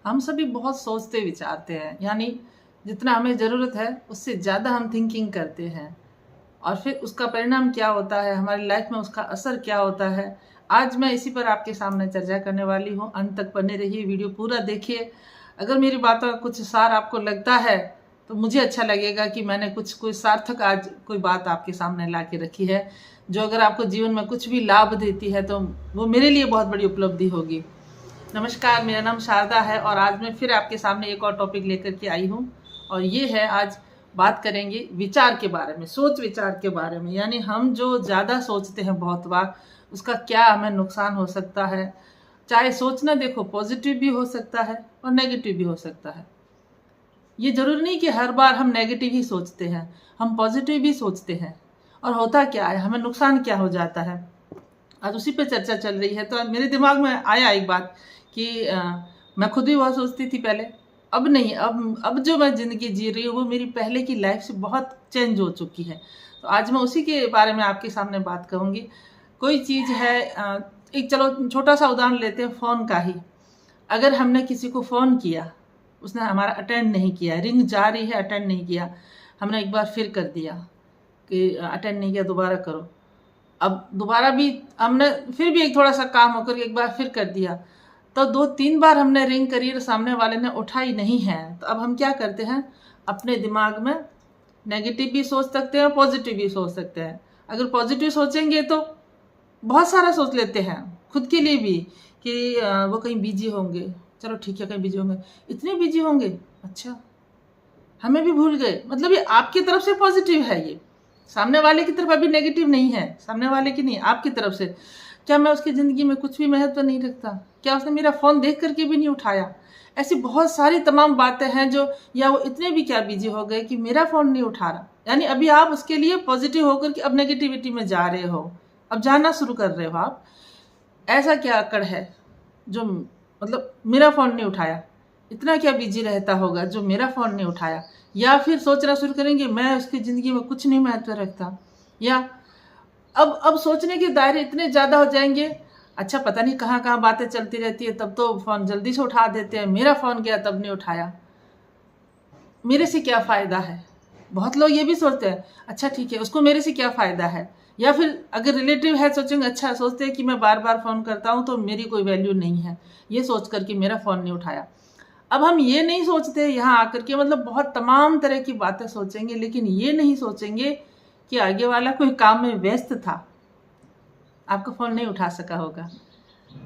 हम सभी बहुत सोचते विचारते हैं, यानी जितना हमें ज़रूरत है उससे ज़्यादा हम थिंकिंग करते हैं और फिर उसका परिणाम क्या होता है, हमारी लाइफ में उसका असर क्या होता है। आज मैं इसी पर आपके सामने चर्चा करने वाली हूँ। अंत तक बने रहिए, वीडियो पूरा देखिए। अगर मेरी बातों का कुछ सार आपको लगता है तो मुझे अच्छा लगेगा कि मैंने कोई सार्थक आज कोई बात आपके सामने ला के रखी है, जो अगर आपको जीवन में कुछ भी लाभ देती है तो वो मेरे लिए बहुत बड़ी उपलब्धि होगी। नमस्कार, मेरा नाम शारदा है और आज मैं फिर आपके सामने एक और टॉपिक लेकर के आई हूँ। और ये है, आज बात करेंगे विचार के बारे में, सोच विचार के बारे में। यानी हम जो ज़्यादा सोचते हैं बहुत बार, उसका क्या हमें नुकसान हो सकता है। चाहे सोचना देखो पॉजिटिव भी हो सकता है और नेगेटिव भी हो सकता है। ये जरूरी नहीं कि हर बार हम नेगेटिव ही सोचते हैं, हम पॉजिटिव भी सोचते हैं। और होता क्या है, हमें नुकसान क्या हो जाता है, आज उसी पे चर्चा चल रही है। तो मेरे दिमाग में आया एक बात कि मैं खुद भी बहुत सोचती थी पहले, अब नहीं। अब जो मैं ज़िंदगी जी रही हूँ वो मेरी पहले की लाइफ से बहुत चेंज हो चुकी है। तो आज मैं उसी के बारे में आपके सामने बात करूँगी। कोई चीज़ है, एक चलो छोटा सा उदाहरण लेते हैं फ़ोन का ही। अगर हमने किसी को फ़ोन किया, उसने हमारा अटेंड नहीं किया, रिंग जा रही है अटेंड नहीं किया, हमने एक बार फिर कर दिया कि अटेंड नहीं किया, दोबारा करो। अब दोबारा भी हमने फिर भी एक थोड़ा सा काम होकर एक बार फिर कर दिया, तो 2-3 बार हमने रिंग करी और सामने वाले ने उठाई नहीं है। तो अब हम क्या करते हैं, अपने दिमाग में नेगेटिव भी सोच सकते हैं, पॉजिटिव भी सोच सकते हैं। अगर पॉजिटिव सोचेंगे तो बहुत सारा सोच लेते हैं खुद के लिए भी कि वो कहीं बिजी होंगे, चलो ठीक है, कहीं बिजी होंगे, इतने बिजी होंगे, अच्छा हमें भी भूल गए। मतलब ये आपकी तरफ से पॉजिटिव है, ये सामने वाले की तरफ अभी नेगेटिव नहीं है, सामने वाले की नहीं, आपकी तरफ से। क्या मैं उसकी ज़िंदगी में कुछ भी महत्व नहीं रखता? क्या उसने मेरा फ़ोन देख करके भी नहीं उठाया? ऐसी बहुत सारी तमाम बातें हैं जो, या वो इतने भी क्या बिजी हो गए कि मेरा फ़ोन नहीं उठा रहा। यानी अभी आप उसके लिए पॉजिटिव होकर के अब नेगेटिविटी में जा रहे हो, अब जाना शुरू कर रहे हो आप। ऐसा क्या अकड़ है जो, मतलब मेरा फ़ोन नहीं उठाया, इतना क्या बिजी रहता होगा जो मेरा फ़ोन नहीं उठाया? या फिर सोचना शुरू करेंगे मैं उसकी ज़िंदगी में कुछ नहीं महत्व रखता। या अब सोचने के दायरे इतने ज़्यादा हो जाएंगे, अच्छा पता नहीं कहाँ कहाँ बातें चलती रहती है, तब तो फ़ोन जल्दी से उठा देते हैं, मेरा फ़ोन गया तब नहीं उठाया, मेरे से क्या फ़ायदा है। बहुत लोग ये भी सोचते हैं, अच्छा ठीक है, उसको मेरे से क्या फ़ायदा है। या फिर अगर रिलेटिव है, सोचेंगे, अच्छा सोचते हैं कि मैं बार बार फ़ोन करता हूँ तो मेरी कोई वैल्यू नहीं है, ये सोच कर कि मेरा फ़ोन नहीं उठाया। अब हम ये नहीं सोचते यहाँ आकर के, मतलब बहुत तमाम तरह की बातें सोचेंगे, लेकिन ये नहीं सोचेंगे कि आगे वाला कोई काम में व्यस्त था, आपका फ़ोन नहीं उठा सका होगा।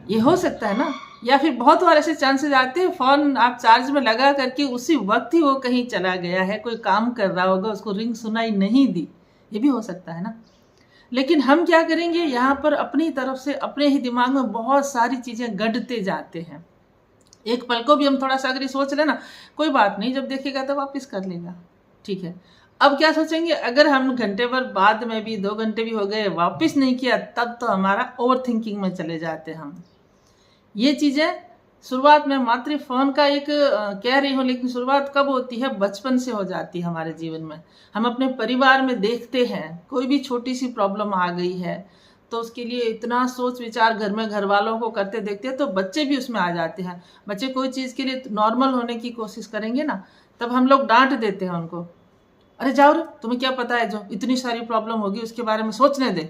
ये हो सकता है ना। या फिर बहुत बार ऐसे चांसेस आते हैं, फ़ोन आप चार्ज में लगा करके उसी वक्त ही वो कहीं चला गया है, कोई काम कर रहा होगा, उसको रिंग सुनाई नहीं दी, ये भी हो सकता है ना। लेकिन हम क्या करेंगे, यहाँ पर अपनी तरफ से अपने ही दिमाग में बहुत सारी चीज़ें गढ़ते जाते हैं। एक पल को भी हम थोड़ा सा अगर ये सोच लेना, कोई बात नहीं, जब देखेगा तब वापस कर लेगा, ठीक है। अब क्या सोचेंगे, अगर हम घंटे भर बाद में भी, 2 घंटे भी हो गए, वापस नहीं किया, तब तो हमारा ओवर थिंकिंग में चले जाते हैं हम। ये चीज़ें शुरुआत में मात्र फ़ोन का एक कह रही हूँ, लेकिन शुरुआत कब होती है, बचपन से हो जाती है हमारे जीवन में। हम अपने परिवार में देखते हैं, कोई भी छोटी सी प्रॉब्लम आ गई है तो उसके लिए इतना सोच विचार घर में घर वालों को करते देखते हैं, तो बच्चे भी उसमें आ जाते हैं। बच्चे कोई चीज़ के लिए नॉर्मल होने की कोशिश करेंगे ना, तब हम लोग डांट देते हैं उनको, अरे जाओ रे, तुम्हें क्या पता है, जो इतनी सारी प्रॉब्लम होगी उसके बारे में सोचने दे।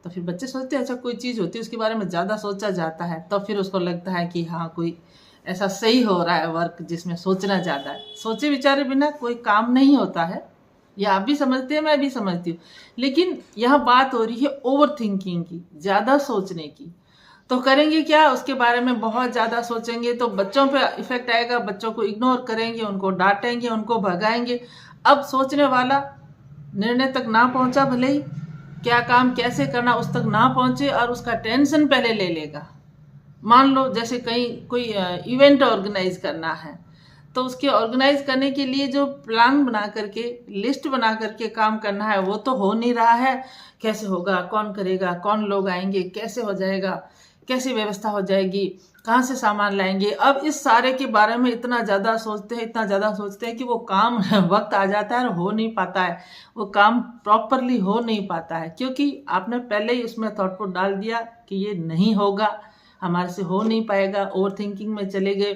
तो फिर बच्चे सोचते हैं, अच्छा कोई चीज़ होती है उसके बारे में ज़्यादा सोचा जाता है, तो फिर उसको लगता है कि हाँ कोई ऐसा सही हो रहा है वर्क जिसमें सोचना ज़्यादा है। सोचे विचारे बिना कोई काम नहीं होता है, ये आप भी समझते हैं, मैं भी समझती हूँ। लेकिन यह बात हो रही है ओवर थिंकिंग की, ज़्यादा सोचने की। तो करेंगे क्या, उसके बारे में बहुत ज़्यादा सोचेंगे तो बच्चों पे इफेक्ट आएगा, बच्चों को इग्नोर करेंगे, उनको डांटेंगे, उनको भगाएंगे। अब सोचने वाला निर्णय तक ना पहुंचा, भले ही क्या काम कैसे करना उस तक ना पहुंचे, और उसका टेंशन पहले ले लेगा। मान लो जैसे कहीं कोई इवेंट ऑर्गेनाइज करना है, तो उसके ऑर्गेनाइज करने के लिए जो प्लान बना करके, लिस्ट बना करके काम करना है, वो तो हो नहीं रहा है। कैसे होगा, कौन करेगा, कौन लोग आएंगे, कैसे हो जाएगा, कैसे व्यवस्था हो जाएगी, कहाँ से सामान लाएंगे। अब इस सारे के बारे में इतना ज़्यादा सोचते हैं, इतना ज़्यादा सोचते हैं कि वो काम वक्त आ जाता है और हो नहीं पाता है, वो काम प्रॉपरली हो नहीं पाता है, क्योंकि आपने पहले ही उसमें थॉट पुट डाल दिया कि ये नहीं होगा, हमारे से हो नहीं पाएगा, ओवर थिंकिंग में चले गए।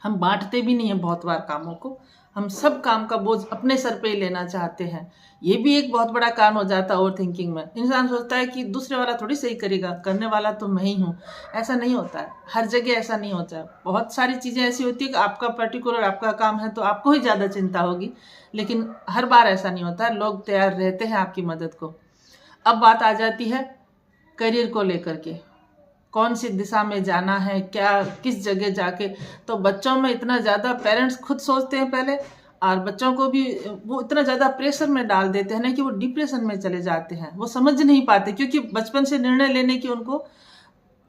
हम बांटते भी नहीं हैं बहुत बार कामों को, हम सब काम का बोझ अपने सर पे ही लेना चाहते हैं। ये भी एक बहुत बड़ा कारण हो जाता है ओवर थिंकिंग में। इंसान सोचता है कि दूसरे वाला थोड़ी सही करेगा, करने वाला तो मैं ही हूँ। ऐसा नहीं होता है, हर जगह ऐसा नहीं होता है। बहुत सारी चीज़ें ऐसी होती है कि आपका पर्टिकुलर आपका काम है तो आपको ही ज़्यादा चिंता होगी, लेकिन हर बार ऐसा नहीं होता है। लोग तैयार रहते हैं आपकी मदद को। अब बात आ जाती है करियर को लेकर के, कौन सी दिशा में जाना है, क्या किस जगह जाके। तो बच्चों में इतना ज़्यादा पेरेंट्स खुद सोचते हैं पहले, और बच्चों को भी वो इतना ज़्यादा प्रेशर में डाल देते हैं ना कि वो डिप्रेशन में चले जाते हैं। वो समझ नहीं पाते, क्योंकि बचपन से निर्णय लेने की उनको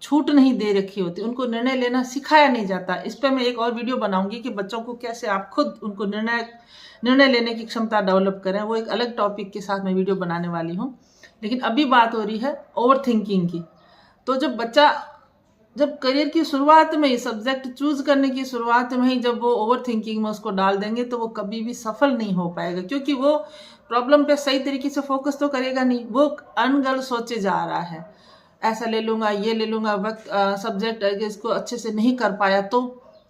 छूट नहीं दे रखी होती, उनको निर्णय लेना सिखाया नहीं जाता। इस पर मैं एक और वीडियो बनाऊंगी कि बच्चों को कैसे आप खुद उनको निर्णय लेने की क्षमता डेवलप करें। वो एक अलग टॉपिक के साथ मैं वीडियो बनाने वाली हूँ। लेकिन अभी बात हो रही है ओवर थिंकिंग की। तो जब बच्चा जब करियर की शुरुआत में ही, सब्जेक्ट चूज करने की शुरुआत में ही जब वो ओवर थिंकिंग में उसको डाल देंगे तो वो कभी भी सफल नहीं हो पाएगा, क्योंकि वो प्रॉब्लम पे सही तरीके से फोकस तो करेगा नहीं। वो अनगढ़ सोचे जा रहा है, ऐसा ले लूंगा, ये ले लूंगा, वक्त सब्जेक्ट अगर इसको अच्छे से नहीं कर पाया तो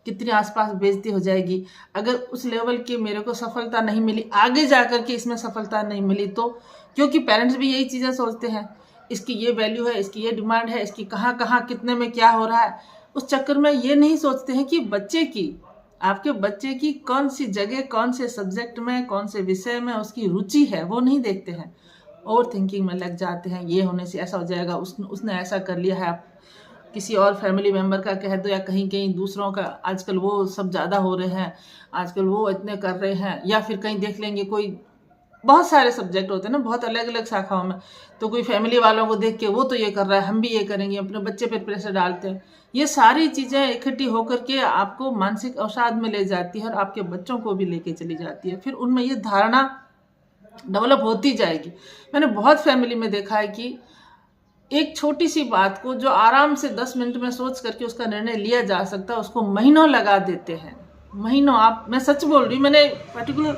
कितनी आसपास बेइज्जती हो जाएगी। अगर उस लेवल की मेरे को सफलता नहीं मिली, आगे जा कर के इसमें सफलता नहीं मिली तो, क्योंकि पेरेंट्स भी यही चीज़ें सोचते हैं, इसकी ये वैल्यू है, इसकी ये डिमांड है, इसकी कहाँ कहाँ कितने में क्या हो रहा है। उस चक्कर में ये नहीं सोचते हैं कि आपके बच्चे की कौन सी जगह, कौन से सब्जेक्ट में, कौन से विषय में उसकी रुचि है, वो नहीं देखते हैं। ओवर थिंकिंग में लग जाते हैं, ये होने से ऐसा हो जाएगा, उसने ऐसा कर लिया है। आप किसी और फैमिली मेम्बर का कह दो, या कहीं कहीं दूसरों का, आजकल वो सब ज़्यादा हो रहे हैं, आजकल वो इतने कर रहे हैं। या फिर कहीं देख लेंगे, कोई बहुत सारे सब्जेक्ट होते हैं ना, बहुत अलग अलग शाखाओं में, तो कोई फैमिली वालों को देख के वो तो ये कर रहा है, हम भी ये करेंगे, अपने बच्चे पे प्रेशर डालते हैं। ये सारी चीज़ें इकट्ठी होकर के आपको मानसिक अवसाद में ले जाती है और आपके बच्चों को भी लेके चली जाती है। फिर उनमें ये धारणा डेवलप होती जाएगी। मैंने बहुत फैमिली में देखा है कि एक छोटी सी बात को जो आराम से 10 मिनट में सोच करके उसका निर्णय लिया जा सकता है, उसको महीनों लगा देते हैं। महीनों, मैं सच बोल रही हूँ, मैंने पर्टिकुलर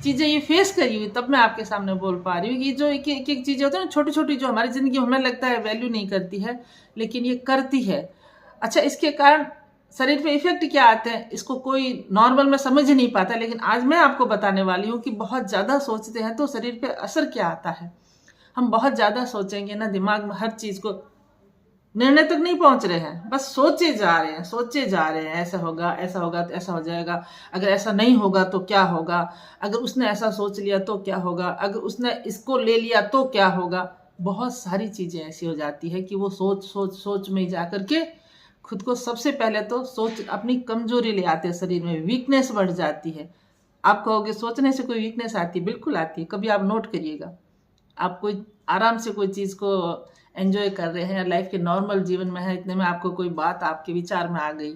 चीज़ें ये फेस करी हुई, तब मैं आपके सामने बोल पा रही हूँ कि जो एक एक चीज़ें होती है ना, छोटी छोटी, जो हमारी ज़िंदगी में हमें लगता है वैल्यू नहीं करती है, लेकिन ये करती है। अच्छा, इसके कारण शरीर पे इफेक्ट क्या आते हैं, इसको कोई नॉर्मल में समझ ही नहीं पाता, लेकिन आज मैं आपको बताने वाली हूँ कि बहुत ज़्यादा सोचते हैं तो शरीर पे असर क्या आता है। हम बहुत ज़्यादा सोचेंगे ना, दिमाग में हर चीज़ को, निर्णय तक नहीं पहुंच रहे हैं, बस सोचे जा रहे हैं, सोचे जा रहे हैं, ऐसा होगा, ऐसा होगा तो ऐसा हो जाएगा, अगर ऐसा नहीं होगा तो क्या होगा, अगर उसने ऐसा सोच लिया तो क्या होगा, अगर उसने इसको ले लिया तो क्या होगा। बहुत सारी चीज़ें ऐसी हो जाती है कि वो सोच सोच सोच में ही जा करके खुद को, सबसे पहले तो सोच अपनी कमजोरी ले आते हैं, शरीर में वीकनेस बढ़ जाती है। आप कहोगे सोचने से कोई वीकनेस आती है? बिल्कुल आती है। कभी आप नोट करिएगा, आप कोई आराम से कोई चीज़ को एंजॉय कर रहे हैं, लाइफ के नॉर्मल जीवन में है, इतने में आपको कोई बात आपके विचार में आ गई,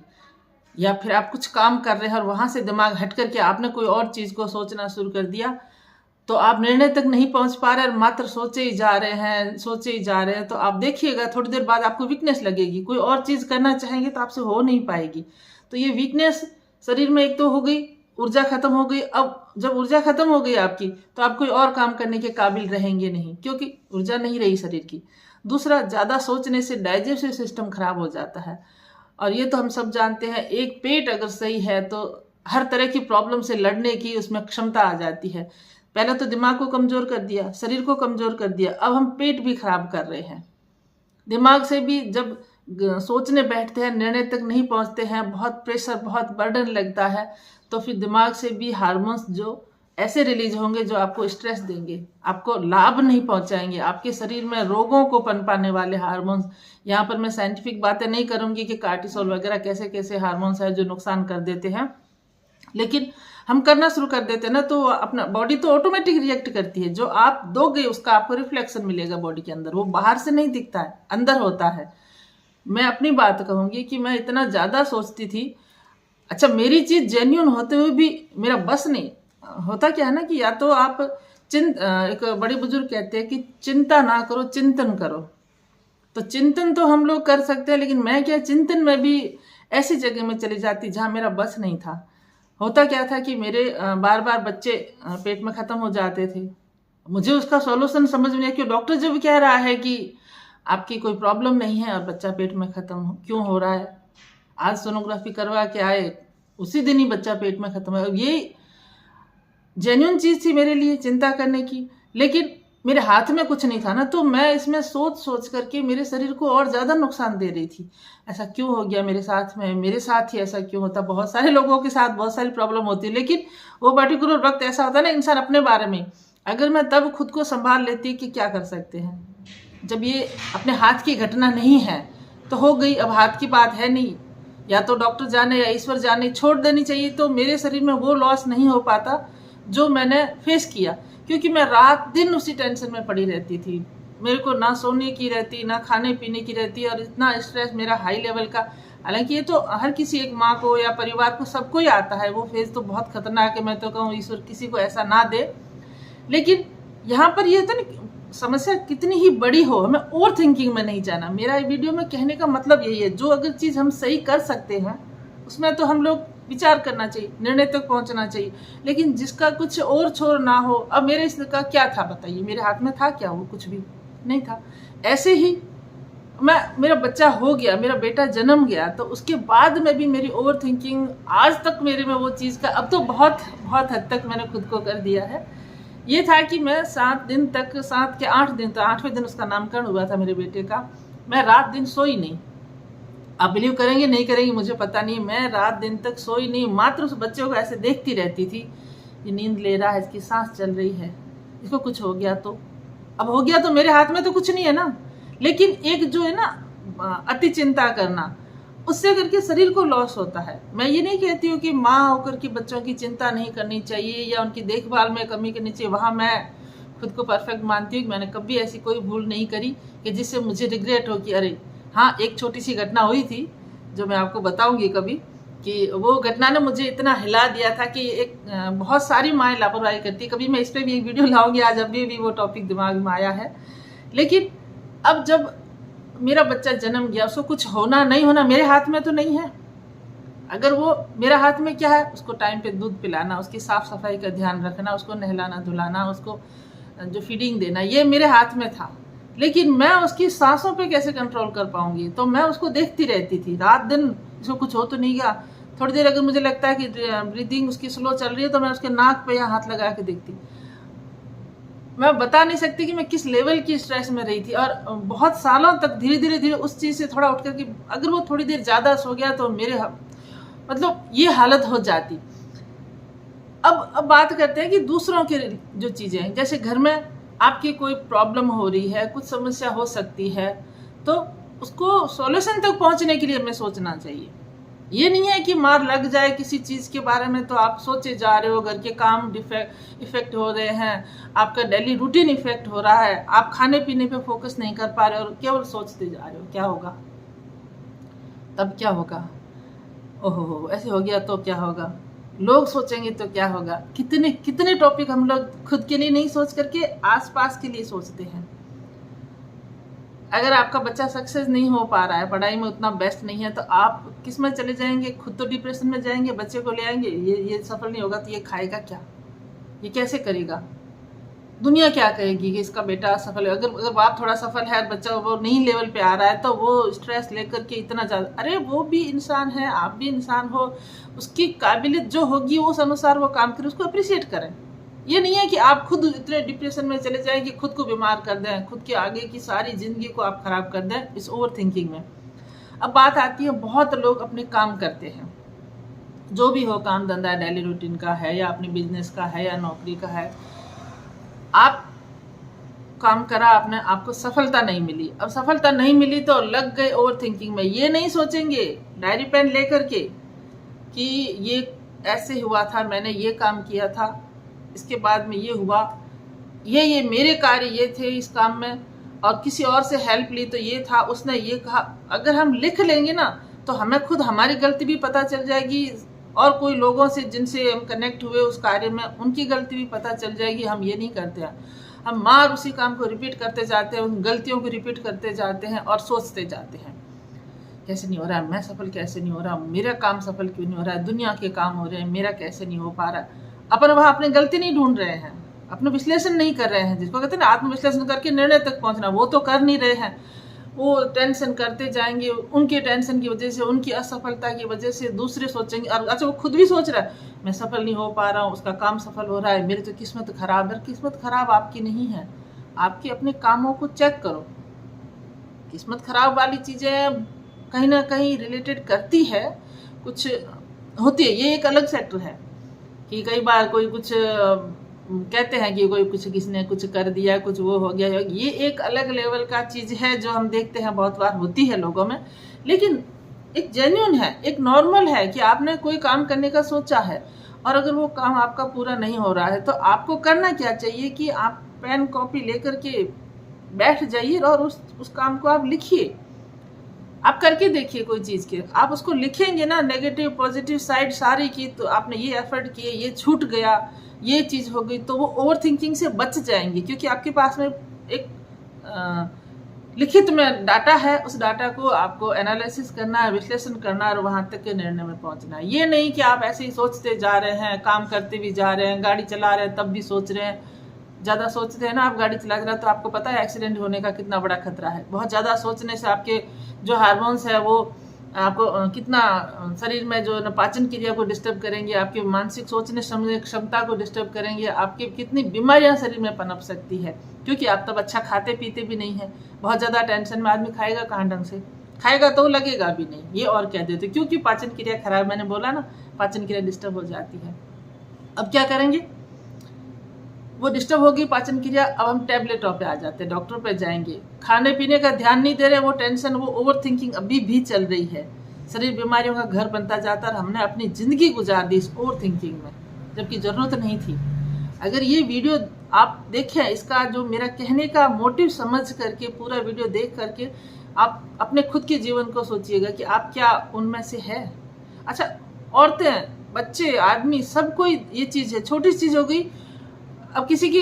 या फिर आप कुछ काम कर रहे हैं और वहाँ से दिमाग हट करके आपने कोई और चीज़ को सोचना शुरू कर दिया, तो आप निर्णय तक नहीं पहुँच पा रहे और मात्र सोचे ही जा रहे हैं, सोचे ही जा रहे हैं, तो आप देखिएगा थोड़ी देर बाद आपको वीकनेस लगेगी। कोई और चीज़ करना चाहेंगे तो आपसे हो नहीं पाएगी। तो ये वीकनेस शरीर में एक तो हो गई, ऊर्जा खत्म हो गई। अब जब ऊर्जा खत्म हो गई आपकी, तो आप कोई और काम करने के काबिल रहेंगे नहीं, क्योंकि ऊर्जा नहीं रही शरीर की। दूसरा, ज़्यादा सोचने से डाइजेस्टिव सिस्टम खराब हो जाता है, और ये तो हम सब जानते हैं। एक पेट अगर सही है तो हर तरह की प्रॉब्लम से लड़ने की उसमें क्षमता आ जाती है। पहले तो दिमाग को कमज़ोर कर दिया, शरीर को कमज़ोर कर दिया, अब हम पेट भी खराब कर रहे हैं। दिमाग से भी जब सोचने बैठते हैं, निर्णय तक नहीं पहुंचते हैं, बहुत प्रेशर, बहुत बर्डन लगता है, तो फिर दिमाग से भी हार्मोन्स जो ऐसे रिलीज होंगे जो आपको स्ट्रेस देंगे, आपको लाभ नहीं पहुंचाएंगे, आपके शरीर में रोगों को पनपाने वाले हार्मोन्स। यहाँ पर मैं साइंटिफिक बातें नहीं करूंगी कि कार्टिसोल वगैरह कैसे कैसे हार्मोन्स है जो नुकसान कर देते हैं, लेकिन हम करना शुरू कर देते हैं ना, तो अपना बॉडी तो ऑटोमेटिक रिएक्ट करती है। जो आप दोगे उसका आपको रिफ्लेक्शन मिलेगा बॉडी के अंदर, वो बाहर से नहीं दिखता है, अंदर होता है। मैं अपनी बात कहूंगी कि मैं इतना ज़्यादा सोचती थी। अच्छा, मेरी चीज़ जेन्यून होते हुए भी मेरा बस नहीं होता। क्या है ना कि या तो आप एक बड़े बुजुर्ग कहते हैं कि चिंता ना करो, चिंतन करो। तो चिंतन तो हम लोग कर सकते हैं, लेकिन मैं क्या, चिंतन में भी ऐसी जगह में चली जाती जहाँ मेरा बस नहीं था। होता क्या था कि मेरे बार बार बच्चे पेट में ख़त्म हो जाते थे। मुझे उसका सॉल्यूशन समझ में नहीं आया कि डॉक्टर जब कह रहा है कि आपकी कोई प्रॉब्लम नहीं है और बच्चा पेट में ख़त्म क्यों हो रहा है। आज सोनोग्राफी करवा के आए, उसी दिन ही बच्चा पेट में खत्म है। ये जेन्युइन चीज थी मेरे लिए चिंता करने की, लेकिन मेरे हाथ में कुछ नहीं था ना, तो मैं इसमें सोच सोच करके मेरे शरीर को और ज्यादा नुकसान दे रही थी। ऐसा क्यों हो गया मेरे साथ में, मेरे साथ ही ऐसा क्यों होता। बहुत सारे लोगों के साथ बहुत सारी प्रॉब्लम होती है, लेकिन वो पर्टिकुलर वक्त ऐसा होता है ना इंसान अपने बारे में, अगर मैं तब खुद को संभाल लेती कि क्या कर सकते हैं। जब ये अपने हाथ की घटना नहीं है तो हो गई, अब हाथ की बात है नहीं, या तो डॉक्टर जाने या ईश्वर जाने, छोड़ देनी चाहिए। तो मेरे शरीर में वो लॉस नहीं हो पाता जो मैंने फेस किया, क्योंकि मैं रात दिन उसी टेंशन में पड़ी रहती थी। मेरे को ना सोने की रहती, ना खाने पीने की रहती, और इतना स्ट्रेस मेरा हाई लेवल का। हालांकि ये तो हर किसी एक माँ को या परिवार को सबको ही आता है, वो फेज तो बहुत खतरनाक है। मैं तो कहूँ ईश्वर किसी को ऐसा ना दे। लेकिन यहाँ पर ये था ना, समस्या कितनी ही बड़ी हो, हमें ओवर थिंकिंग में नहीं जाना। मेरा वीडियो में कहने का मतलब यही है, जो अगर चीज़ हम सही कर सकते हैं उसमें तो हम लोग विचार करना चाहिए, निर्णय तक पहुंचना चाहिए। लेकिन जिसका कुछ और छोर ना हो, अब मेरे इसका क्या था बताइए, मेरे हाथ में था क्या, वो कुछ भी नहीं था। ऐसे ही मेरा बच्चा हो गया, मेरा बेटा जन्म गया, तो उसके बाद में भी मेरी ओवर थिंकिंग आज तक मेरे में वो चीज़ का, अब तो बहुत बहुत हद तक मैंने खुद को कर दिया है। ये था कि मैं 7 दिन तक, 7 के 8 दिन तक, 8वें दिन उसका नामकरण हुआ था मेरे बेटे का, मैं रात दिन सोई नहीं। आप बिलीव करेंगे नहीं करेंगे मुझे पता नहीं, मैं रात दिन तक सोई नहीं, मात्र उस बच्चे को ऐसे देखती रहती थी। ये नींद ले रहा है, इसकी सांस चल रही है, इसको कुछ हो गया तो, अब हो गया तो मेरे हाथ में तो कुछ नहीं है ना। लेकिन एक जो है ना अति चिंता करना, उससे करके शरीर को लॉस होता है। मैं ये नहीं कहती हूँ कि माँ होकर के बच्चों की चिंता नहीं करनी चाहिए या उनकी देखभाल में कमी करनी चाहिए, वहाँ मैं खुद को परफेक्ट मानती हूँ कि मैंने कभी ऐसी कोई भूल नहीं करी कि जिससे मुझे रिग्रेट हो कि अरे। हाँ, एक छोटी सी घटना हुई थी जो मैं आपको बताऊंगी कभी, कि वो घटना ने मुझे इतना हिला दिया था कि एक बहुत सारी माएँ लापरवाही करती, कभी मैं इस पर भी एक वीडियो लाऊंगी, आज अभी भी वो टॉपिक दिमाग में आया है। लेकिन अब जब मेरा बच्चा जन्म गया, उसको कुछ होना नहीं होना मेरे हाथ में तो नहीं है। अगर वो मेरा हाथ में क्या है, उसको टाइम पे दूध पिलाना, उसकी साफ सफाई का ध्यान रखना, उसको नहलाना धुलाना, उसको जो फीडिंग देना, ये मेरे हाथ में था। लेकिन मैं उसकी सांसों पे कैसे कंट्रोल कर पाऊंगी, तो मैं उसको देखती रहती थी रात दिन, इसको कुछ हो तो नहीं गया। थोड़ी देर अगर मुझे लगता है कि ब्रीदिंग उसकी स्लो चल रही है तो मैं उसके नाक पे या हाथ लगा के देखती। मैं बता नहीं सकती कि मैं किस लेवल की स्ट्रेस में रही थी, और बहुत सालों तक धीरे धीरे धीरे उस चीज़ से थोड़ा उठ करके अगर वो थोड़ी देर ज़्यादा सो गया तो मेरे मतलब ये हालत हो जाती। अब बात करते हैं कि दूसरों के जो चीज़ें, जैसे घर में आपकी कोई प्रॉब्लम हो रही है, कुछ समस्या हो सकती है, तो उसको सॉल्यूशन तक पहुंचने के लिए हमें सोचना चाहिए। ये नहीं है कि मार लग जाए किसी चीज़ के बारे में तो आप सोचे जा रहे हो, घर के काम इफेक्ट हो रहे हैं, आपका डेली रूटीन इफेक्ट हो रहा है, आप खाने पीने पे फोकस नहीं कर पा रहे हो और केवल सोचते जा रहे हो क्या होगा, तब क्या होगा, ओहो ऐसे हो गया तो क्या होगा, लोग सोचेंगे तो क्या होगा। कितने कितने टॉपिक हम लोग खुद के लिए नहीं सोच करके आसपास के लिए सोचते हैं। अगर आपका बच्चा सक्सेस नहीं हो पा रहा है, पढ़ाई में उतना बेस्ट नहीं है, तो आप किस में चले जाएंगे, खुद तो डिप्रेशन में जाएंगे, बच्चे को ले आएंगे, ये सफल नहीं होगा तो ये खाएगा क्या, ये कैसे करेगा, दुनिया क्या कहेगी कि इसका बेटा सफल है। अगर बाप थोड़ा सफल है, बच्चा वो नहीं लेवल पे आ रहा है, तो वो स्ट्रेस लेकर के इतना ज़्यादा, अरे वो भी इंसान है, आप भी इंसान हो, उसकी काबिलियत जो होगी उस अनुसार वो काम करें, उसको अप्रिशिएट करें। ये नहीं है कि आप खुद इतने डिप्रेशन में चले जाएं कि खुद को बीमार कर दें, खुद के आगे की सारी जिंदगी को आप खराब कर दें इस ओवर थिंकिंग में। अब बात आती है, बहुत लोग अपने काम करते हैं, जो भी हो काम धंधा, डेली रूटीन का है या अपने बिजनेस का है या नौकरी का है, आप काम करा आपने, आपको सफलता नहीं मिली। अब सफलता नहीं मिली तो लग गए ओवर थिंकिंग में। ये नहीं सोचेंगे डायरी पेन लेकर के कि ये ऐसे हुआ था, मैंने ये काम किया था, इसके बाद में ये हुआ, ये मेरे कार्य ये थे इस काम में, और किसी और से हेल्प ली तो ये था, उसने ये कहा। अगर हम लिख लेंगे ना तो हमें खुद हमारी गलती भी पता चल जाएगी, और कोई लोगों से जिनसे हम कनेक्ट हुए उस कार्य में उनकी गलती भी पता चल जाएगी। हम ये नहीं करते हैं, हम मार उसी काम को रिपीट करते जाते हैं, उन गलतियों को रिपीट करते जाते हैं और सोचते जाते हैं कैसे नहीं हो रहा है, मैं सफल कैसे नहीं हो रहा, मेरा काम सफल क्यों नहीं हो रहा है, दुनिया के काम हो रहे हैं, मेरा कैसे नहीं हो पा रहा। अपन वहाँ अपनी गलती नहीं ढूंढ रहे हैं, अपना विश्लेषण नहीं कर रहे हैं, जिसको कहते हैं ना आत्मविश्लेषण करके निर्णय तक पहुंचना, वो तो कर नहीं रहे हैं। वो टेंशन करते जाएंगे, उनके टेंशन की वजह से, उनकी असफलता की वजह से दूसरे सोचेंगे, और अच्छा वो खुद भी सोच रहा है मैं सफल नहीं हो पा रहा हूँ, उसका काम सफल हो रहा है, मेरी तो किस्मत खराब है। किस्मत खराब आपकी नहीं है, आपके अपने कामों को चेक करो। किस्मत खराब वाली चीज़ें कहीं ना कहीं रिलेटेड करती है, कुछ होती है, ये एक अलग सेक्टर है कि कई बार कोई कुछ कहते हैं कि कोई कुछ किसने कुछ कर दिया, कुछ वो हो गया, ये एक अलग लेवल का चीज़ है जो हम देखते हैं बहुत बार होती है लोगों में। लेकिन एक जेन्युइन है, एक नॉर्मल है कि आपने कोई काम करने का सोचा है और अगर वो काम आपका पूरा नहीं हो रहा है तो आपको करना क्या चाहिए कि आप पेन कॉपी लेकर के बैठ जाइए और उस काम को आप लिखिए। आप करके देखिए कोई चीज़ के, आप उसको लिखेंगे ना, नेगेटिव पॉजिटिव साइड सारी की, तो आपने ये एफर्ट किए, ये छूट गया, ये चीज़ हो गई, तो वो ओवर थिंकिंग से बच जाएंगे, क्योंकि आपके पास में एक लिखित में डाटा है। उस डाटा को आपको एनालिसिस करना है, विश्लेषण करना है और वहां तक के निर्णय में पहुंचना है। ये नहीं कि आप ऐसे ही सोचते जा रहे हैं, काम करते भी जा रहे हैं, गाड़ी चला रहे हैं तब भी सोच रहे हैं। ज़्यादा सोचते हैं ना आप गाड़ी चला रहे हैं तो आपको पता है एक्सीडेंट होने का कितना बड़ा खतरा है। बहुत ज़्यादा सोचने से आपके जो हार्मोन्स है वो आपको कितना शरीर में जो पाचन क्रिया को डिस्टर्ब करेंगे, आपके मानसिक सोचने समझने क्षमता को डिस्टर्ब करेंगे, आपकी कितनी बीमारियां शरीर में पनप सकती है, क्योंकि आप तब अच्छा खाते पीते भी नहीं है। बहुत ज़्यादा टेंशन में आदमी खाएगा कहाँ ढंग से, खाएगा तो लगेगा भी नहीं, ये और कह देते, क्योंकि पाचन क्रिया खराब, मैंने बोला ना पाचन क्रिया डिस्टर्ब हो जाती है। अब क्या करेंगे, वो डिस्टर्ब होगी पाचन क्रिया, अब हम टैबलेटों पे आ जाते हैं, डॉक्टर पे जाएंगे, खाने पीने का ध्यान नहीं दे रहे, वो टेंशन, वो ओवर थिंकिंग अभी भी चल रही है, शरीर बीमारियों का घर बनता जाता है। हमने अपनी जिंदगी गुजार दी इस ओवर थिंकिंग में, जबकि जरूरत नहीं थी। अगर ये वीडियो आप देखें, इसका जो मेरा कहने का मोटिव समझ करके, पूरा वीडियो देख करके आप अपने खुद के जीवन को सोचिएगा कि आप क्या उनमें से है। अच्छा, औरतें, बच्चे, आदमी, सब कोई ये चीज़ है, छोटी चीज़ हो गई। अब किसी की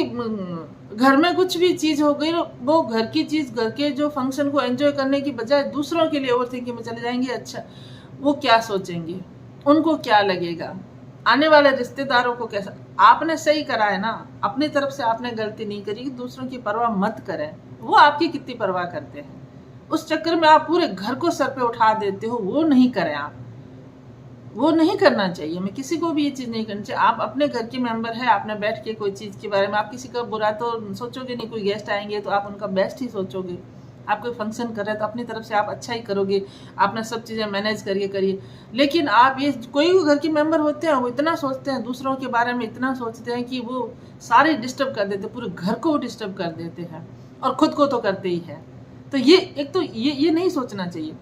घर में कुछ भी चीज़ हो गई, वो घर की चीज़, घर के जो फंक्शन को एंजॉय करने की बजाय दूसरों के लिए ओवर थिंकिंग में चले जाएंगे। अच्छा, वो क्या सोचेंगे, उनको क्या लगेगा, आने वाले रिश्तेदारों को कैसा। आपने सही करा है ना, अपनी तरफ से आपने गलती नहीं करी, दूसरों की परवाह मत करें, वो आपकी कितनी परवाह करते हैं। उस चक्कर में आप पूरे घर को सर पे उठा देते हो, वो नहीं करें आप, वो नहीं करना चाहिए। मैं किसी को भी ये चीज़ नहीं करनी चाहिए। आप अपने घर के मेंबर है, आपने बैठ के कोई चीज़ के बारे में, आप किसी का बुरा तो सोचोगे नहीं, कोई गेस्ट आएंगे तो आप उनका बेस्ट ही सोचोगे। आप कोई फंक्शन कर रहे हैं तो अपनी तरफ से आप अच्छा ही करोगे, आपने सब चीज़ें मैनेज करके करिए। लेकिन आप ये, कोई घर के मेंबर होते हैं वो इतना सोचते हैं, दूसरों के बारे में इतना सोचते हैं कि वो सारे डिस्टर्ब कर देते, पूरे घर को डिस्टर्ब कर देते हैं, और खुद को तो करते ही हैं। तो ये एक तो ये नहीं सोचना चाहिए।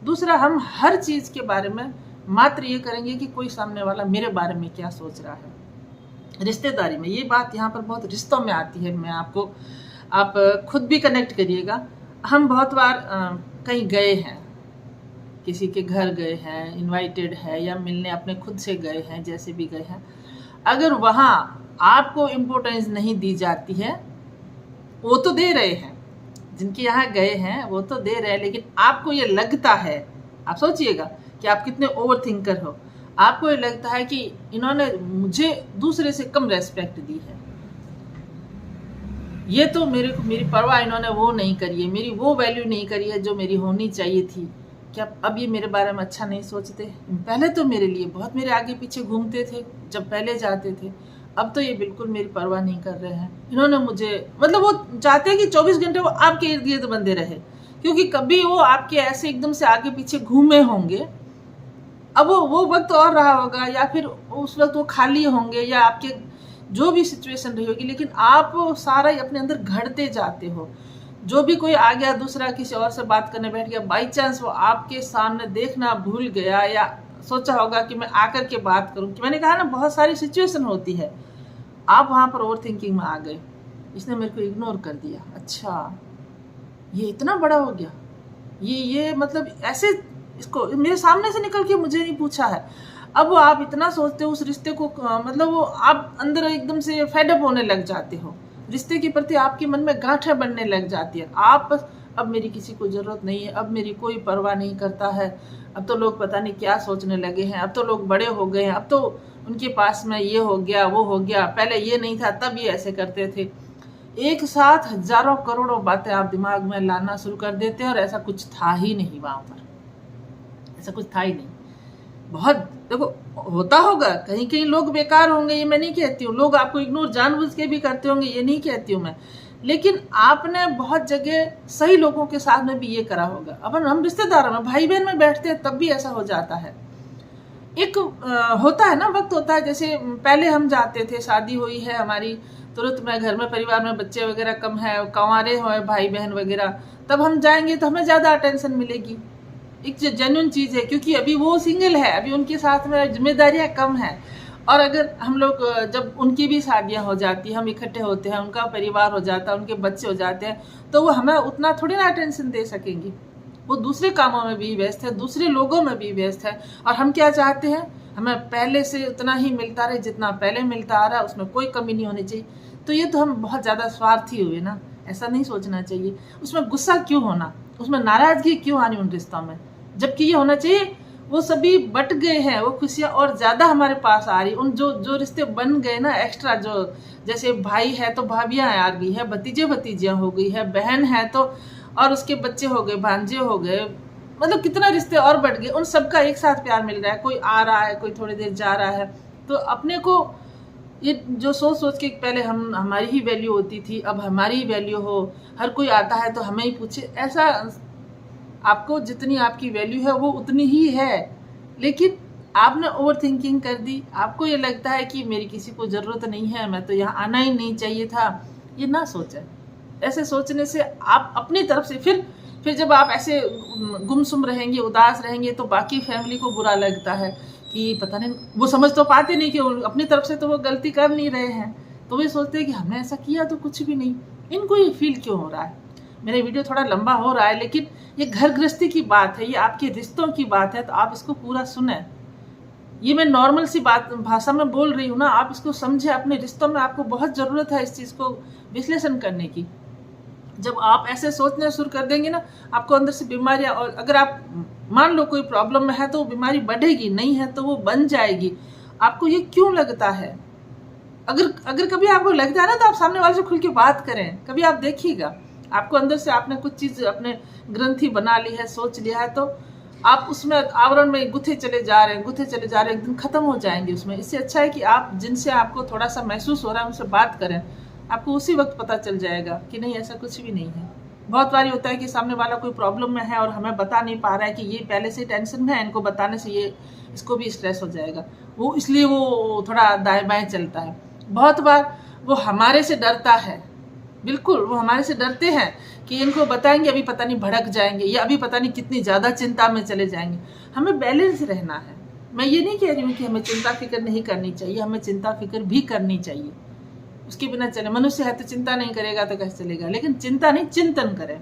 दूसरा, हम हर चीज़ के बारे में मात्र ये करेंगे कि कोई सामने वाला मेरे बारे में क्या सोच रहा है। रिश्तेदारी में ये बात यहाँ पर बहुत रिश्तों में आती है। मैं आपको, आप खुद भी कनेक्ट करिएगा। हम बहुत बार कहीं गए हैं, किसी के घर गए हैं, इनवाइटेड है, या मिलने अपने खुद से गए हैं, जैसे भी गए हैं, अगर वहाँ आपको इम्पोर्टेंस नहीं दी जाती है, वो तो दे रहे हैं, जिनके यहाँ गए हैं वो तो दे रहे हैं, लेकिन आपको ये लगता है, आप सोचिएगा कि आप कितने ओवर थिंकर हो, आपको ये लगता है कि इन्होंने मुझे दूसरे से कम रेस्पेक्ट दी है, ये तो मेरी परवाह इन्होंने वो नहीं करी है, मेरी वो वैल्यू नहीं करी है जो मेरी होनी चाहिए थी। क्या अब ये मेरे बारे में अच्छा नहीं सोचते? पहले तो मेरे लिए बहुत मेरे आगे पीछे घूमते थे जब पहले जाते थे, अब तो ये बिल्कुल मेरी परवाह नहीं कर रहे हैं। इन्होंने मुझे, मतलब वो चाहते हैं कि 24 घंटे वो आपके इर्द गिर्द बंधे रहे, क्योंकि कभी वो आपके ऐसे एकदम से आगे पीछे घूमे होंगे, अब वो वक्त और रहा होगा, या फिर उस वक्त वो खाली होंगे, या आपके जो भी सिचुएशन रही होगी, लेकिन आप सारा ही अपने अंदर घड़ते जाते हो। जो भी कोई आ गया, दूसरा किसी और से बात करने बैठ गया, बाई चांस वो आपके सामने देखना भूल गया, या सोचा होगा कि मैं आकर के बात करूं, कि मैंने कहा ना बहुत सारी सिचुएशन होती है, आप वहां पर ओवर थिंकिंग में आ गए, इसने मेरे को इग्नोर कर दिया, अच्छा ये इतना बड़ा हो गया, ये मतलब ऐसे, इसको मेरे सामने से निकल के मुझे नहीं पूछा है। अब वो आप इतना सोचते हो उस रिश्ते को, मतलब वो आप अंदर एकदम से फेडअप होने लग जाते हो, रिश्ते के प्रति आपके मन में गांठें बनने लग जाती है। आप बस, अब मेरी किसी को ज़रूरत नहीं है, अब मेरी कोई परवाह नहीं करता है, अब तो लोग पता नहीं क्या सोचने लगे हैं, अब तो लोग बड़े हो गए हैं, अब तो उनके पास में ये हो गया वो हो गया, पहले ये नहीं था तब ये ऐसे करते थे। एक साथ हजारों करोड़ों बातें आप दिमाग में लाना शुरू कर देते हैं और ऐसा कुछ था ही नहीं वहां पर, ऐसा कुछ था ही नहीं। बहुत देखो होता होगा, कहीं कहीं लोग बेकार होंगे, ये मैं नहीं कहती हूँ, लोग आपको इग्नोर जानबूझ के भी करते होंगे, ये नहीं कहती हूँ मैं, लेकिन आपने बहुत जगह सही लोगों के साथ में भी ये करा होगा। अपन हम रिश्तेदारों में, भाई बहन में बैठते हैं तब भी ऐसा हो जाता है। एक होता है ना, वक्त होता है, जैसे पहले हम जाते थे, शादी हुई है हमारी, तुरंत में घर में परिवार में बच्चे वगैरह कम है, कंवारे हो भाई बहन वगैरह, तब हम जाएंगे तो हमें ज़्यादा अटेंशन मिलेगी, एक जेन्युइन चीज़ है, क्योंकि अभी वो सिंगल है, अभी उनके साथ में जिम्मेदारियाँ कम हैं। और अगर हम लोग जब उनकी भी शादियां हो जाती हैं, हम इकट्ठे होते हैं, उनका परिवार हो जाता है, उनके बच्चे हो जाते हैं, तो वो हमें उतना थोड़ी ना अटेंशन दे सकेंगी, वो दूसरे कामों में भी व्यस्त है, दूसरे लोगों में भी व्यस्त है। और हम क्या चाहते हैं, हमें पहले से उतना ही मिलता रहे जितना पहले मिलता आ रहा है, उसमें कोई कमी नहीं होनी चाहिए। तो ये तो हम बहुत ज़्यादा स्वार्थी हुए ना, ऐसा नहीं सोचना चाहिए। उसमें गुस्सा क्यों होना, उसमें नाराज़गी क्यों आनी उन रिश्तों में, जबकि ये होना चाहिए वो सभी बट गए हैं, वो खुशियाँ और ज़्यादा हमारे पास आ रही। उन जो रिश्ते बन गए ना एक्स्ट्रा, जो जैसे भाई है तो भाभियाँ आ गई है, भतीजे भतीजियाँ हो गई है, बहन है तो और उसके बच्चे हो गए, भांजे हो गए, मतलब कितना रिश्ते और बढ़ गए, उन सबका एक साथ प्यार मिल रहा है, कोई आ रहा है, कोई थोड़ी देर जा रहा है। तो अपने को ये जो सोच सोच के पहले हमारी ही वैल्यू होती थी, अब हमारी ही वैल्यू हो, हर कोई आता है तो हमें ही पूछे, ऐसा आपको जितनी आपकी वैल्यू है वो उतनी ही है, लेकिन आपने ओवर थिंकिंग कर दी, आपको ये लगता है कि मेरी किसी को ज़रूरत नहीं है, मैं तो यहाँ आना ही नहीं चाहिए था। ये ना सोचें, ऐसे सोचने से आप अपनी तरफ से फिर जब आप ऐसे गुमसुम रहेंगे, उदास रहेंगे, तो बाकी फैमिली को बुरा लगता है कि पता नहीं, वो समझ तो पाते नहीं कि अपनी तरफ से तो वो गलती कर नहीं रहे हैं, तो वे सोचते हैं कि हमने ऐसा किया तो कुछ भी नहीं, इनको ये फील क्यों हो रहा है। मेरा वीडियो थोड़ा लंबा हो रहा है, लेकिन ये घर गृहस्थी की बात है, ये आपके रिश्तों की बात है, तो आप इसको पूरा सुने। ये मैं नॉर्मल सी बात भाषा में बोल रही हूँ ना, आप इसको समझे। अपने रिश्तों में आपको बहुत ज़रूरत है इस चीज़ को विश्लेषण करने की। जब आप ऐसे सोचने शुरू कर देंगे ना, आपको अंदर से बीमारियाँ, और अगर आप मान लो कोई प्रॉब्लम में है तो वो बीमारी बढ़ेगी, नहीं है तो वो बन जाएगी। आपको ये क्यों लगता है? अगर कभी आपको लगता है ना, तो आप सामने वाले से खुल के बात करें, कभी आप देखिएगा आपको अंदर से आपने कुछ चीज़ अपने ग्रंथि बना ली है, सोच लिया है, तो आप उसमें आवरण में गुथे चले जा रहे हैं, एक दिन खत्म हो जाएंगे उसमें। इससे अच्छा है कि आप जिनसे आपको थोड़ा सा महसूस हो रहा है उनसे बात करें, आपको उसी वक्त पता चल जाएगा कि नहीं, ऐसा कुछ भी नहीं है। बहुत बार होता है कि सामने वाला कोई प्रॉब्लम में है और हमें बता नहीं पा रहा है कि ये पहले से टेंशन में है, इनको बताने से इसको भी स्ट्रेस हो जाएगा, वो इसलिए वो थोड़ा दाएं बाएं चलता है। बहुत बार वो हमारे से डरता है, बिल्कुल वो हमारे से डरते हैं कि इनको बताएंगे अभी पता नहीं भड़क जाएंगे, या अभी पता नहीं कितनी ज़्यादा चिंता में चले जाएंगे। हमें बैलेंस रहना है। मैं ये नहीं कह रही हूँ कि हमें चिंता फिक्र नहीं करनी चाहिए, हमें चिंता फिक्र भी करनी चाहिए, उसके बिना चले। मनुष्य है तो चिंता नहीं करेगा तो कैसे चलेगा, लेकिन चिंता नहीं, चिंतन करें।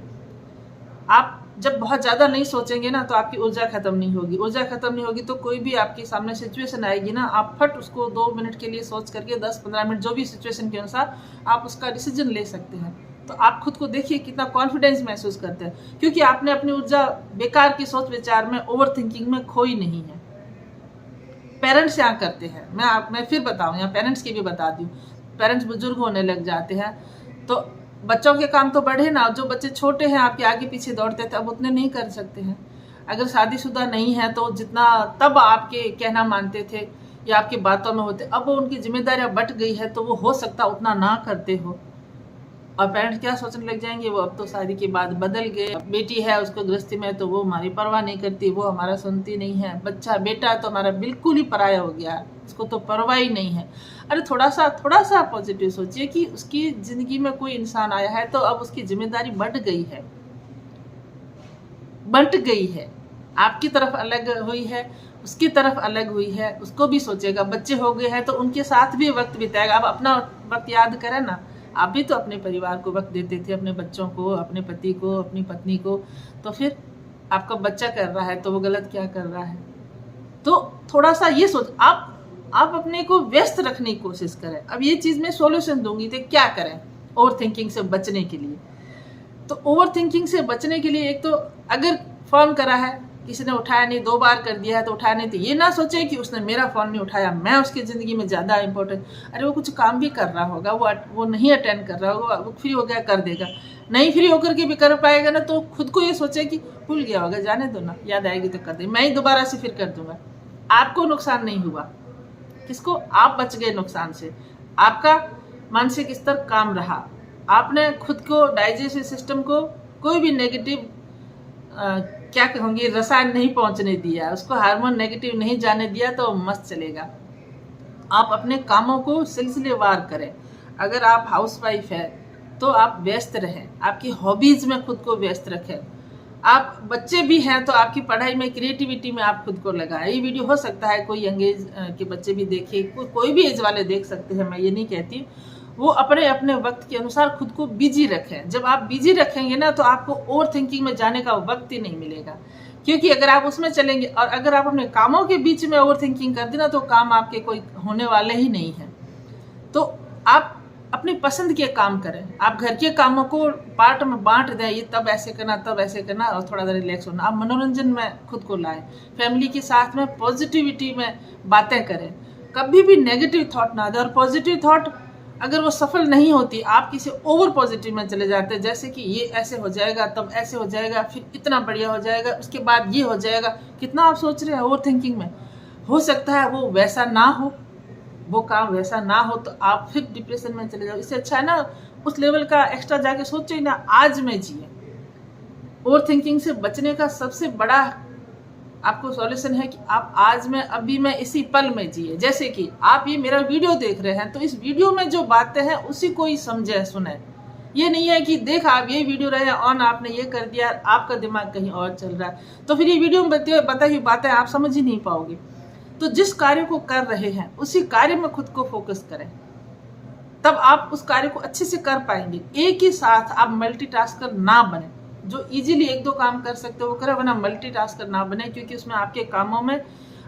आप जब बहुत ज़्यादा नहीं सोचेंगे ना, तो आपकी ऊर्जा खत्म नहीं होगी। ऊर्जा खत्म नहीं होगी तो कोई भी आपके सामने सिचुएशन आएगी ना, आप फट उसको 2 मिनट के लिए सोच करके 10-15 मिनट जो भी सिचुएशन के अनुसार आप उसका डिसीजन ले सकते हैं। तो आप खुद को देखिए कितना कॉन्फिडेंस महसूस करते हैं, क्योंकि आपने अपनी ऊर्जा बेकार की सोच विचार में, ओवर थिंकिंग में खोई नहीं है। पेरेंट्स यहाँ करते हैं, मैं फिर बताऊँ, यहाँ पेरेंट्स की भी बता दूँ। पेरेंट्स बुजुर्ग होने लग जाते हैं तो बच्चों के काम तो बढ़े ना, जो बच्चे छोटे हैं आपके आगे पीछे दौड़ते थे, अब उतने नहीं कर सकते हैं। अगर शादीशुदा नहीं है तो जितना तब आपके कहना मानते थे या आपकी बातों में होते, अब वो उनकी जिम्मेदारियां बट गई है तो वो हो सकता उतना ना करते हो। और पेरेंट्स क्या सोचने लग जाएंगे, वो अब तो शादी के बाद बदल गए, बेटी है उसको गृहस्थी में तो वो हमारी परवाह नहीं करती, वो हमारा सुनती नहीं है, बेटा तो हमारा बिल्कुल ही पराया हो गया, उसको तो परवाह ही नहीं है। अरे थोड़ा सा पॉजिटिव सोचिए कि उसकी जिंदगी में कोई इंसान आया है तो अब उसकी जिम्मेदारी बंट गई है, आपकी तरफ अलग हुई है, उसकी तरफ अलग हुई है, उसको भी सोचेगा। बच्चे हो गए हैं तो उनके साथ भी वक्त बिताएगा। अब अपना वक्त याद करें ना, आप भी तो अपने परिवार को वक्त देते थे, अपने बच्चों को, अपने पति को, अपनी पत्नी को। तो फिर आपका बच्चा कर रहा है तो वो गलत क्या कर रहा है? तो थोड़ा सा ये सोच, आप अपने को व्यस्त रखने की कोशिश करें। अब ये चीज़ मैं सॉल्यूशन दूंगी तो क्या करें ओवर थिंकिंग से बचने के लिए। तो ओवर थिंकिंग से बचने के लिए एक तो अगर फ़ोन करा है किसी ने उठाया नहीं, 2 बार कर दिया है तो उठाया नहीं, तो ये ना सोचे कि उसने मेरा फ़ोन नहीं उठाया, मैं उसकी ज़िंदगी में ज़्यादा इंपॉर्टेंट। अरे वो कुछ काम भी कर रहा होगा, वो नहीं अटेंड कर रहा होगा, वो फ्री हो गया कर देगा, नहीं फ्री होकर के भी कर पाएगा ना, तो खुद को ये सोचे कि भूल गया होगा, जाने दो ना, याद आएगी तो कर दे, मैं ही दोबारा से फिर कर दूंगा। आपको नुकसान नहीं हुआ, किसको? आप बच गए नुकसान से। आपका मानसिक स्तर काम रहा, आपने खुद को, डाइजेस्टिव सिस्टम को कोई भी नेगेटिव क्या कहूँगी रसायन नहीं पहुंचने दिया, उसको हार्मोन नेगेटिव नहीं जाने दिया, तो मस्त चलेगा। आप अपने कामों को सिलसिलेवार करें। अगर आप हाउसवाइफ है तो आप व्यस्त रहें, आपकी हॉबीज में खुद को व्यस्त रखें। आप बच्चे भी हैं तो आपकी पढ़ाई में, क्रिएटिविटी में आप खुद को लगाएं। ये वीडियो हो सकता है कोई यंग एज के बच्चे भी देखे, कोई भी एज वाले देख सकते हैं, मैं ये नहीं कहती। वो अपने अपने वक्त के अनुसार खुद को बिजी रखें। जब आप बिजी रखेंगे ना तो आपको ओवर थिंकिंग में जाने का वक्त ही नहीं मिलेगा, क्योंकि अगर आप उसमें चलेंगे और अगर आप अपने कामों के बीच में ओवर थिंकिंग कर देना तो काम आपके कोई होने वाले ही नहीं है। तो आप अपनी पसंद के काम करें, आप घर के कामों को पार्ट में बांट दें, ये तब ऐसे करना तब ऐसे करना, और थोड़ा सा रिलैक्स होना। आप मनोरंजन में खुद को लाएं, फैमिली के साथ में पॉजिटिविटी में बातें करें, कभी भी नेगेटिव थॉट ना दें। और पॉजिटिव थॉट अगर वो सफल नहीं होती, आप किसी ओवर पॉजिटिव में चले जाते हैं, जैसे कि ये ऐसे हो जाएगा, तब ऐसे हो जाएगा, फिर इतना बढ़िया हो जाएगा, उसके बाद ये हो जाएगा। कितना आप सोच रहे हैं ओवर थिंकिंग में। हो सकता है वो वैसा ना हो, वो काम वैसा ना हो, तो आप फिर डिप्रेशन में चले जाओ। इससे अच्छा है ना उस लेवल का एक्स्ट्रा जाके सोचो ना, आज में जिए। ओवर थिंकिंग से बचने का सबसे बड़ा आपको सॉल्यूशन है कि आप आज में, अभी में, इसी पल में जिए। जैसे कि आप ये मेरा वीडियो देख रहे हैं तो इस वीडियो में जो बातें हैं उसी को ही समझे सुने। ये नहीं है कि देख आप ये वीडियो रहे ऑन, आपने ये कर दिया, आपका दिमाग कहीं और चल रहा है, तो फिर ये वीडियो में बताई हुई बातें आप समझ ही नहीं पाओगे। तो जिस कार्य को कर रहे हैं उसी कार्य में खुद को फोकस करें, तब आप उस कार्य को अच्छे से कर पाएंगे। एक ही साथ आप मल्टीटास्कर ना बने। जो इजीली 1-2 काम कर सकते हो वो करें, वरना मल्टीटास्कर ना बने, क्योंकि उसमें आपके कामों में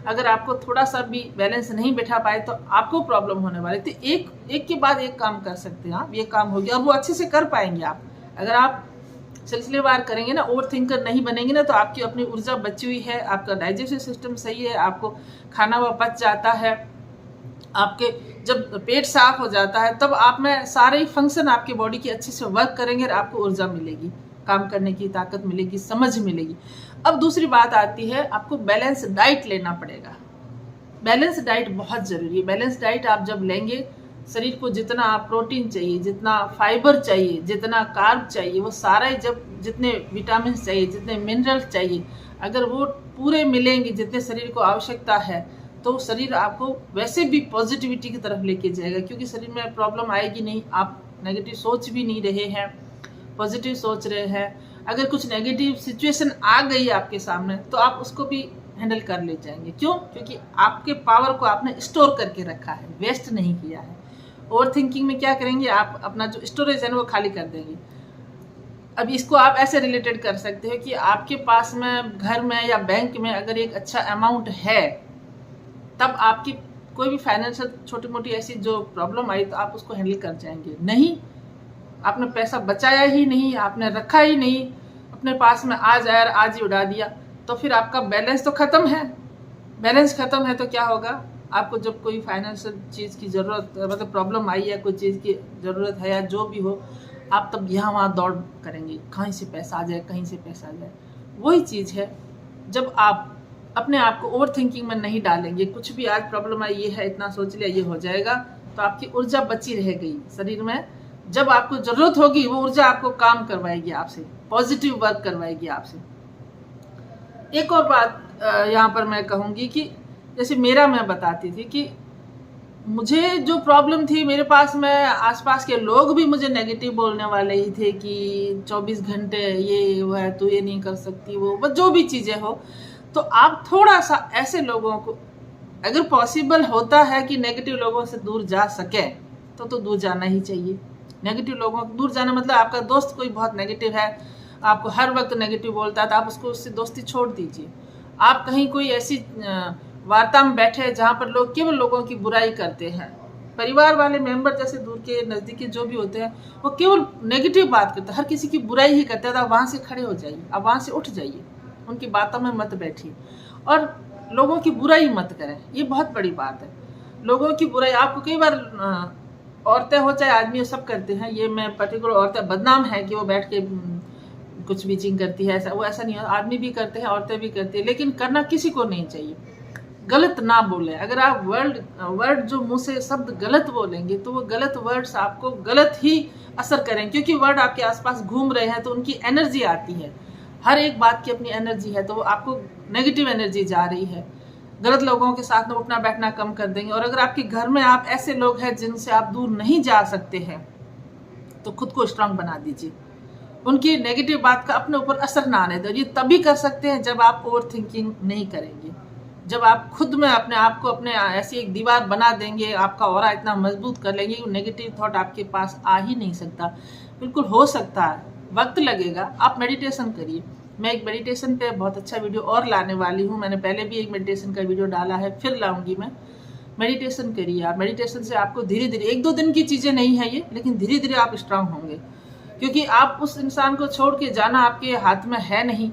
अगर आपको थोड़ा सा भी बैलेंस नहीं बैठा पाए तो आपको प्रॉब्लम होने वाली। तो एक के बाद एक काम कर सकते हैं आप, ये काम हो गया और वो अच्छे से कर पाएंगे आप। अगर आप सिलसिलेवार करेंगे ना, ओवर थिंकर नहीं बनेंगे ना, तो आपकी अपनी ऊर्जा बची हुई है, आपका डाइजेस्टिव सिस्टम सही है, आपको खाना वो पच जाता है, आपके जब पेट साफ हो जाता है तब आप में सारे ही फंक्शन आपकी बॉडी की अच्छे से वर्क करेंगे और आपको ऊर्जा मिलेगी, काम करने की ताकत मिलेगी, समझ मिलेगी। अब दूसरी बात आती है, आपको बैलेंस डाइट लेना पड़ेगा। बैलेंस डाइट बहुत ज़रूरी है। बैलेंस डाइट आप जब लेंगे, शरीर को जितना प्रोटीन चाहिए, जितना फाइबर चाहिए, जितना कार्ब चाहिए, वो सारा ही, जब जितने विटामिन चाहिए, जितने मिनरल्स चाहिए, अगर वो पूरे मिलेंगे जितने शरीर को आवश्यकता है, तो शरीर आपको वैसे भी पॉजिटिविटी की तरफ लेके जाएगा, क्योंकि शरीर में प्रॉब्लम आएगी नहीं। आप नेगेटिव सोच भी नहीं रहे हैं, पॉजिटिव सोच रहे हैं। अगर कुछ नेगेटिव सिचुएशन आ गई आपके सामने तो आप उसको भी हैंडल कर ले जाएंगे। क्यों? क्योंकि आपके पावर को आपने स्टोर करके रखा है, वेस्ट नहीं किया है। ओवर थिंकिंग में क्या करेंगे, आप अपना जो स्टोरेज है ना वो खाली कर देंगे। अब इसको आप ऐसे रिलेटेड कर सकते हो कि आपके पास में घर में या बैंक में अगर एक अच्छा अमाउंट है, तब आपकी कोई भी फाइनेंशियल छोटी मोटी ऐसी जो प्रॉब्लम आई तो आप उसको हैंडल कर जाएंगे। नहीं, आपने पैसा बचाया ही नहीं, आपने रखा ही नहीं, अपने पास में आज आया आज ही उड़ा दिया, तो फिर आपका बैलेंस तो ख़त्म है। बैलेंस ख़त्म है तो क्या होगा, आपको जब कोई फाइनेंशियल चीज़ की ज़रूरत, मतलब प्रॉब्लम आई है, कोई चीज़ की ज़रूरत है या जो भी हो, आप तब यहाँ वहाँ दौड़ करेंगे, कहीं से पैसा आ जाए, कहीं से पैसा आ जाए। वही चीज़ है, जब आप अपने आप को ओवर थिंकिंग में नहीं डालेंगे, कुछ भी आज प्रॉब्लम आई, ये है, इतना सोच लिया, ये हो जाएगा, तो आपकी ऊर्जा बची रह गई शरीर में। जब आपको ज़रूरत होगी वो ऊर्जा आपको काम करवाएगी आपसे, पॉजिटिव वर्क करवाएगी आपसे। एक और बात यहाँ पर मैं कहूँगी कि जैसे मैं बताती थी कि मुझे जो प्रॉब्लम थी, मेरे पास में आसपास के लोग भी मुझे नेगेटिव बोलने वाले ही थे कि 24 घंटे ये वो है, तू ये नहीं कर सकती, वो जो भी चीज़ें हो। तो आप थोड़ा सा ऐसे लोगों को, अगर पॉसिबल होता है कि नेगेटिव लोगों से दूर जा सके तो दूर जाना ही चाहिए। नेगेटिव लोगों को दूर जाना मतलब आपका दोस्त कोई बहुत नेगेटिव है, आपको हर वक्त नेगेटिव बोलता है, तो आप उसको, उससे दोस्ती छोड़ दीजिए। आप कहीं कोई ऐसी वार्ता में बैठे जहाँ पर लोग केवल लोगों की बुराई करते हैं, परिवार वाले मेंबर जैसे दूर के नज़दीकी जो भी होते हैं, वो केवल नेगेटिव बात करते हैं, हर किसी की बुराई ही करते हैं, तो आप वहाँ से खड़े हो जाइए, आप वहाँ से उठ जाइए, उनकी बातों में मत बैठिए और लोगों की बुराई मत करें। ये बहुत बड़ी बात है, लोगों की बुराई। आपको कई बार औरतें हो चाहे आदमी हो, सब करते हैं। ये मैं पर्टिकुलर औरतें बदनाम है कि वो बैठ के कुछ बीचिंग करती है, ऐसा वो ऐसा नहीं है। आदमी भी करते हैं, औरतें भी करती है, लेकिन करना किसी को नहीं चाहिए। गलत ना बोले। अगर आप वर्ड जो मुंह से शब्द गलत बोलेंगे तो वो गलत वर्ड्स आपको गलत ही असर करेंगे, क्योंकि वर्ड आपके आसपास घूम रहे हैं तो उनकी एनर्जी आती है। हर एक बात की अपनी एनर्जी है, तो वो आपको नेगेटिव एनर्जी जा रही है। गलत लोगों के साथ में उठना बैठना कम कर देंगे। और अगर आपके घर में आप ऐसे लोग हैं जिनसे आप दूर नहीं जा सकते हैं तो खुद को स्ट्रांग बना दीजिए। उनकी नेगेटिव बात का अपने ऊपर असर ना आने दो। ये तभी कर सकते हैं जब आप ओवर थिंकिंग नहीं करेंगे, जब आप खुद में अपने आप को अपने ऐसी एक दीवार बना देंगे, आपका ऑरा इतना मजबूत कर लेंगे कि नेगेटिव थॉट आपके पास आ ही नहीं सकता। बिल्कुल हो सकता है, वक्त लगेगा। आप मेडिटेशन करिए। मैं एक मेडिटेशन पे बहुत अच्छा वीडियो और लाने वाली हूँ। मैंने पहले भी एक मेडिटेशन का वीडियो डाला है, फिर लाऊंगी मैं। मेडिटेशन करिए आप। मेडिटेशन से आपको धीरे धीरे, 1-2 दिन की चीज़ें नहीं है ये, लेकिन धीरे धीरे आप स्ट्रांग होंगे। क्योंकि आप उस इंसान को छोड़ के जाना आपके हाथ में है नहीं,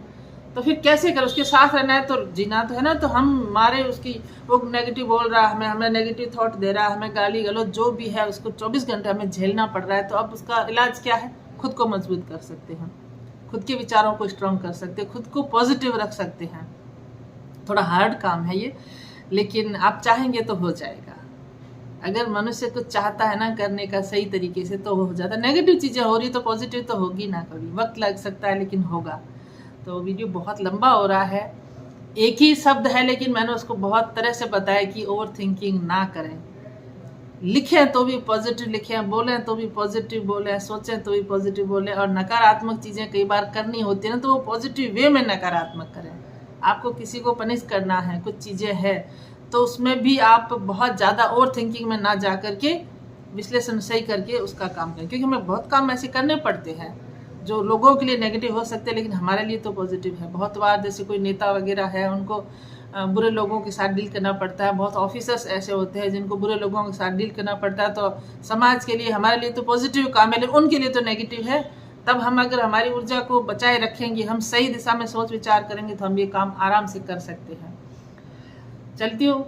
तो फिर कैसे करें? उसके साथ रहना है तो जीना तो है ना। तो हम मारे उसकी, वो नेगेटिव बोल रहा है, हमें नेगेटिव थॉट दे रहा है, हमें गाली गलौज जो भी है उसको 24 घंटे हमें झेलना पड़ रहा है। तो अब उसका इलाज क्या है? खुद को मजबूत कर सकते हैं, खुद के विचारों को स्ट्रांग कर सकते हैं, खुद को पॉजिटिव रख सकते हैं। थोड़ा हार्ड काम है ये, लेकिन आप चाहेंगे तो हो जाएगा। अगर मनुष्य कुछ चाहता है ना करने का सही तरीके से तो हो जाता है। नेगेटिव चीज़ें हो रही तो पॉजिटिव तो होगी ना, कभी वक्त लग सकता है लेकिन होगा। तो वीडियो बहुत लंबा हो रहा है, एक ही शब्द है लेकिन मैंने उसको बहुत तरह से बताया कि ओवर थिंकिंग ना करें। लिखें तो भी पॉजिटिव लिखें, बोलें तो भी पॉजिटिव बोलें, सोचें तो भी पॉजिटिव बोलें। और नकारात्मक चीज़ें कई बार करनी होती है ना, तो वो पॉजिटिव वे में नकारात्मक करें। आपको किसी को पनिश करना है, कुछ चीज़ें हैं, तो उसमें भी आप बहुत ज़्यादा ओवर थिंकिंग में ना जा करके विश्लेषण सही करके उसका काम करें। क्योंकि हमें बहुत काम ऐसे करने पड़ते हैं जो लोगों के लिए नेगेटिव हो सकते हैं लेकिन हमारे लिए तो पॉजिटिव है। बहुत बार जैसे कोई नेता वगैरह है, उनको बुरे लोगों के साथ डील करना पड़ता है। बहुत ऑफिसर्स ऐसे होते हैं जिनको बुरे लोगों के साथ डील करना पड़ता है। तो समाज के लिए, हमारे लिए तो पॉजिटिव काम है, लेकिन उनके लिए तो नेगेटिव है। तब हम अगर हमारी ऊर्जा को बचाए रखेंगे, हम सही दिशा में सोच विचार करेंगे, तो हम ये काम आराम से कर सकते हैं। चलती हूँ,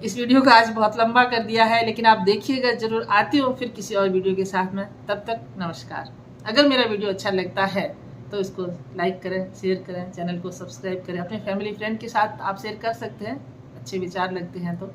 इस वीडियो को आज बहुत लंबा कर दिया है, लेकिन आप देखिएगा जरूर। आती हूँ फिर किसी और वीडियो के साथ में। तब तक नमस्कार। अगर मेरा वीडियो अच्छा लगता है तो इसको लाइक करें, शेयर करें, चैनल को सब्सक्राइब करें। अपने फैमिली फ्रेंड के साथ आप शेयर कर सकते हैं, अच्छे विचार लगते हैं तो।